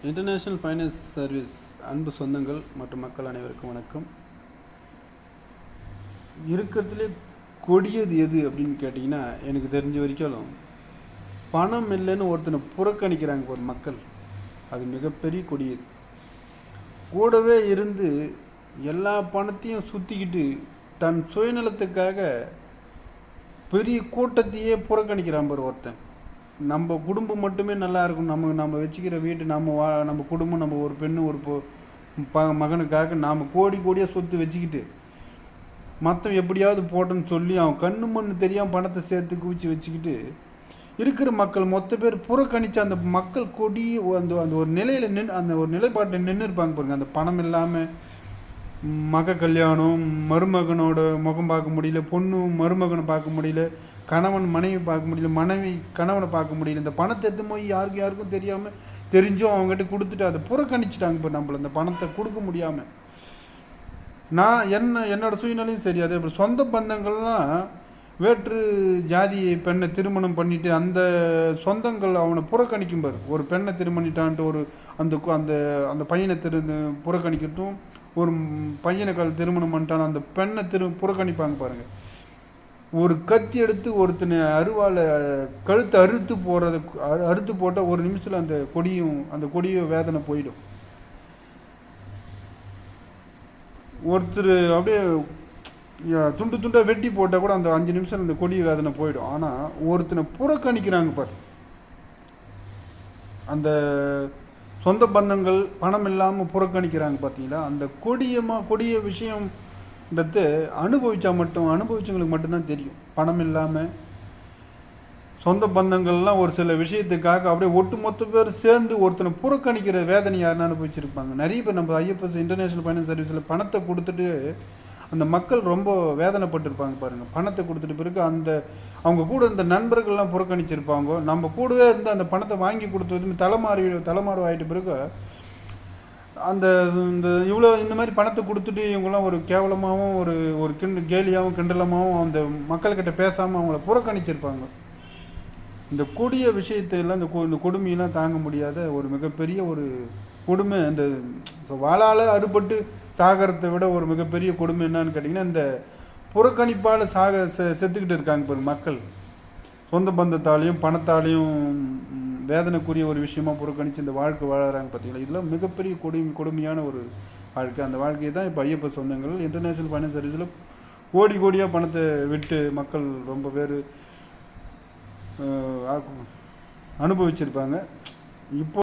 International finance service அன்பு சொந்தங்கள் மற்றும் மக்கள் அனைவருக்கும் வணக்கம். இருக்கிறதுலே கொடியது எது அப்படின்னு கேட்டிங்கன்னா, எனக்கு தெரிஞ்ச வரைக்கும் பணம் இல்லைன்னு ஒருத்தனை புறக்கணிக்கிறாங்க ஒரு மக்கள். அது மிகப்பெரிய கொடியது. கூடவே இருந்து எல்லா பணத்தையும் சுற்றிக்கிட்டு தன் சுயநலத்துக்காக பெரிய கூட்டத்தையே புறக்கணிக்கிறான் பாரு ஒருத்தன். நம்ம குடும்பம் மட்டுமே நல்லா இருக்கும், நம்ம வச்சுக்கிற வீட்டு நம்ம குடும்பம், நம்ம ஒரு பெண்ணு ஒரு மகனுக்காக நாம் கோடியாக சொத்து வச்சுக்கிட்டு மற்றவன் எப்படியாவது போட்டோன்னு சொல்லி அவன் கண்ணு மண்ணு தெரியாமல் பணத்தை சேர்த்து குவிச்சு வச்சுக்கிட்டு இருக்கிற மக்கள் மொத்த பேர் புறக்கணித்து அந்த மக்கள் கொடி அந்த அந்த ஒரு நிலையில் அந்த ஒரு நிலைப்பாட்டில் நின்று இருப்பாங்க பாருங்க. அந்த பணம் இல்லாமல் கல்யாணம், மருமகனோட முகம் பார்க்க முடியல, பொண்ணு மருமகனை பார்க்க முடியல, கணவன் மனைவி பார்க்க முடியல, மனைவி கணவனை பார்க்க முடியல. இந்த பணத்தை எடுத்து போய் யாருக்கும் தெரியாமல் தெரிஞ்சும் அவங்ககிட்ட கொடுத்துட்டு அதை புறக்கணிச்சிட்டாங்க. இப்போ நம்மள அந்த பணத்தை கொடுக்க முடியாமல் நான் என்னோட சூழ்நிலையும் சரி. அதே போல் சொந்த பந்தங்கள்லாம் வேற்று ஜாதி பெண்ணை திருமணம் பண்ணிட்டு அந்த சொந்தங்கள் அவனை புறக்கணிக்கும் பாரு. ஒரு பெண்ணை திருமணிட்டான்ட்டு ஒரு அந்த அந்த அந்த பையனை புறக்கணிக்கட்டும், ஒரு பையனை திருமணம் பண்ணிட்டான் அந்த பெண்ணை புறக்கணிப்பாங்க பாருங்கள். ஒரு கத்தி எடுத்து ஒருத்தனை அருவாலை கழுத்தை அறுத்து போட்டால் ஒரு நிமிஷத்தில் அந்த கொடியும் வேதனை போயிடும். ஒருத்தர் அப்படியே துண்டு துண்டாக வெட்டி போட்டால் கூட அந்த 5 நிமிஷம் அந்த கொடிய வேதனை போயிடும். ஆனால் ஒருத்தனை புறக்கணிக்கிறாங்க பார். அந்த சொந்த பந்தங்கள் பணம் இல்லாமல் புறக்கணிக்கிறாங்க பார்த்தீங்களா. அந்த கொடிய விஷயம்ன்றது அனுபவிச்சவங்களுக்கு மட்டும்தான் தெரியும். பணம் இல்லாமல் சொந்த பந்தங்கள்லாம் ஒரு சில விஷயத்துக்காக அப்படியே ஒட்டுமொத்த பேர் சேர்ந்து ஒருத்தனை புறக்கணிக்கிற வேதனை யாருன்னு அனுபவிச்சிருப்பாங்க. நிறைய பேர் நம்ம ஐஎஃப்எஸ் இன்டர்நேஷ்னல் ஃபைனான்ஸ் சர்வீஸில் பணத்தை கொடுத்துட்டு அந்த மக்கள் ரொம்ப வேதனைப்பட்டிருப்பாங்க பாருங்கள். பணத்தை கொடுத்துட்டு பிறகு அவங்க கூட இருந்த நண்பர்கள்லாம் புறக்கணிச்சிருப்பாங்க. நம்ம கூடவே இருந்து அந்த பணத்தை வாங்கி கொடுத்தது தலைமாறு ஆகிட்ட பிறகு இந்த மாதிரி பணத்தை கொடுத்துட்டு இவங்கெல்லாம் ஒரு கேவலமாகவும் ஒரு கேலியாகவும் கிண்டலமாகவும் அந்த மக்கள்கிட்ட பேசாமல் அவங்கள புறக்கணிச்சிருப்பாங்க. இந்த கொடிய விஷயத்தையெல்லாம் இந்த கொடுமையெல்லாம் தாங்க முடியாத ஒரு மிகப்பெரிய ஒரு கொடுமை. இந்த வாளால் அறுபட்டு சாகிறத விட ஒரு மிகப்பெரிய கொடுமை என்னன்னு கேட்டிங்கன்னா, இந்த புறக்கணிப்பால் செத்துக்கிட்டு இருக்காங்க பாரு மக்கள். சொந்த பந்தத்தாலையும் பணத்தாலையும் வேதனைக்குரிய ஒரு விஷயமா புறக்கணித்து இந்த வாழ்க்கை வாழறாங்க பார்த்தீங்களா. இதெல்லாம் மிகப்பெரிய கொடுமையான ஒரு வாழ்க்கை. அந்த வாழ்க்கையை தான் இப்போ ஐஎஃப்எஸ் சொந்தங்கள் இன்டர்நேஷ்னல் ஃபைனான்ஸ் சர்வீஸில் கோடியாக பணத்தை விட்டு மக்கள் ரொம்ப பேர் அனுபவிச்சிருப்பாங்க. இப்போ